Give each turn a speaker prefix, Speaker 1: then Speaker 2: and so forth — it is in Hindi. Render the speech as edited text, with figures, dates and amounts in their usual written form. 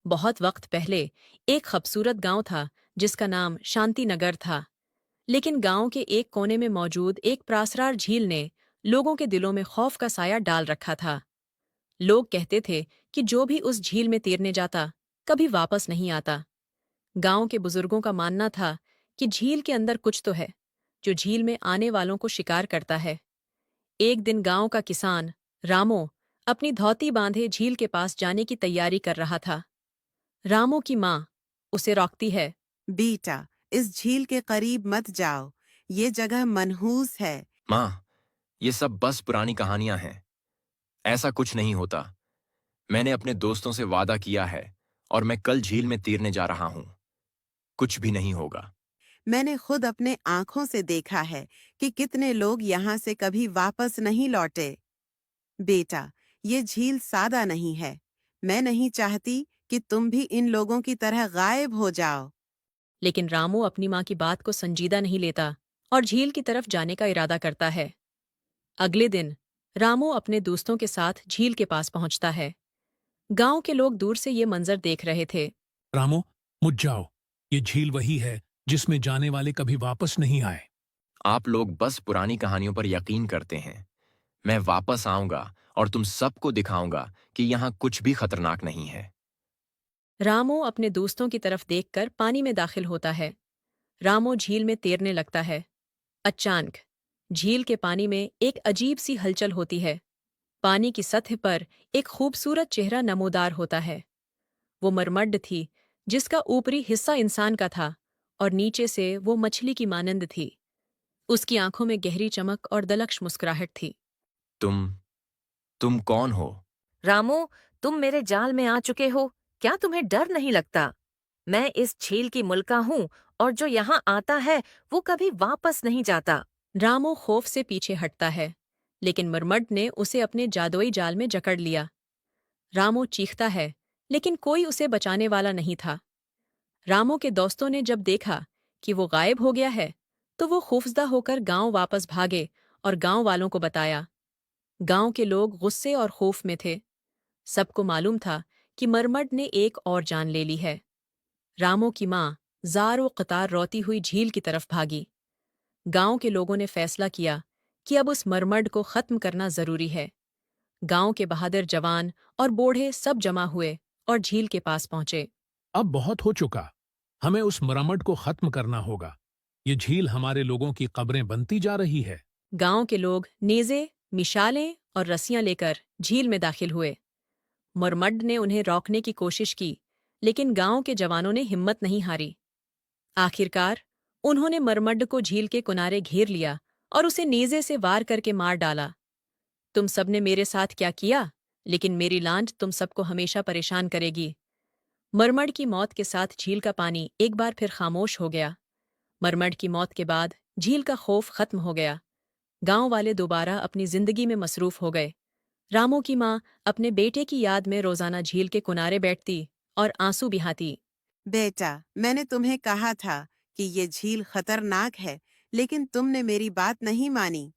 Speaker 1: बहुत वक्त पहले एक खूबसूरत गांव था जिसका नाम शांति नगर था। लेकिन गांव के एक कोने में मौजूद एक प्रासरार झील ने लोगों के दिलों में खौफ का साया डाल रखा था। लोग कहते थे कि जो भी उस झील में तैरने जाता कभी वापस नहीं आता। गांव के बुजुर्गों का मानना था कि झील के अंदर कुछ तो है जो झील में आने वालों को शिकार करता है। एक दिन गांव का किसान रामो अपनी धोती बांधे झील के पास जाने की तैयारी कर रहा था। रामो की माँ उसे रोकती है।
Speaker 2: बेटा, इस झील के करीब मत जाओ। ये जगह मनहूस है।
Speaker 3: माँ, ये सब बस पुरानी कहानियां हैं। ऐसा कुछ नहीं होता। मैंने अपने दोस्तों से वादा किया है और मैं कल झील में तैरने जा रहा हूं। कुछ भी नहीं होगा।
Speaker 2: मैंने खुद अपने आंखों से देखा है कि कितने लोग यहाँ से कभी वापस नहीं लौटे। बेटा, ये झील सादा नहीं है। मैं नहीं चाहती कि तुम भी इन लोगों की तरह गायब हो जाओ।
Speaker 1: लेकिन रामू अपनी माँ की बात को संजीदा नहीं लेता और झील की तरफ जाने का इरादा करता है। अगले दिन रामू अपने दोस्तों के साथ झील के पास पहुंचता है। गांव के लोग दूर से ये मंजर देख रहे थे।
Speaker 4: रामो, मुझ जाओ। ये झील वही है जिसमें जाने वाले कभी वापस नहीं आए।
Speaker 3: आप लोग बस पुरानी कहानियों पर यकीन करते हैं। मैं वापस आऊंगा और तुम सबको दिखाऊंगा कि यहाँ कुछ भी खतरनाक नहीं है।
Speaker 1: रामू अपने दोस्तों की तरफ देखकर पानी में दाखिल होता है। रामू झील में तैरने लगता है। अचानक झील के पानी में एक अजीब सी हलचल होती है। पानी की सतह पर एक खूबसूरत चेहरा नमूदार होता है। वो मरमड्ड थी जिसका ऊपरी हिस्सा इंसान का था और नीचे से वो मछली की मानंद थी। उसकी आंखों में गहरी चमक और दलक्ष मुस्कुराहट थी।
Speaker 3: तुम तुम कौन हो?
Speaker 5: रामू, तुम मेरे जाल में आ चुके हो। क्या तुम्हें डर नहीं लगता? मैं इस झील की मुल्का हूँ और जो यहाँ आता है वो कभी वापस नहीं जाता।
Speaker 1: रामू खौफ से पीछे हटता है, लेकिन मरमड्ड ने उसे अपने जादुई जाल में जकड़ लिया। रामू चीखता है, लेकिन कोई उसे बचाने वाला नहीं था। रामू के दोस्तों ने जब देखा कि वो गायब हो गया है, तो वो खौफजदा होकर गांव वापस भागे और गांव वालों को बताया। गांव के लोग गुस्से और खौफ में थे। सबको मालूम था कि मरमड ने एक और जान ले ली है। रामो की माँ जार कतार रोती हुई झील की तरफ भागी। गांव के लोगों ने फैसला किया कि अब उस मरमड को खत्म करना जरूरी है। गांव के बहादुर जवान और बूढ़े सब जमा हुए और झील के पास पहुंचे।
Speaker 4: अब बहुत हो चुका। हमें उस मरम्मत को खत्म करना होगा। ये झील हमारे लोगों की कब्रें बनती जा रही है।
Speaker 1: गांव के लोग नेज़े, मिशालें और रस्सियां लेकर झील में दाखिल हुए। मरमड ने उन्हें रोकने की कोशिश की, लेकिन गांव के जवानों ने हिम्मत नहीं हारी। आखिरकार उन्होंने मरमड को झील के किनारे घेर लिया और उसे नेज़े से वार करके मार डाला। तुम सबने मेरे साथ क्या किया, लेकिन मेरी लांछ तुम सबको हमेशा परेशान करेगी। मरमड की मौत के साथ झील का पानी एक बार फिर खामोश हो गया। मरमड की मौत के बाद झील का खौफ खत्म हो गया। गांव वाले दोबारा अपनी जिंदगी में मसरूफ हो गए। रामू की माँ अपने बेटे की याद में रोजाना झील के किनारे बैठती और आंसू बहाती।
Speaker 2: बेटा, मैंने तुम्हें कहा था कि ये झील खतरनाक है, लेकिन तुमने मेरी बात नहीं मानी।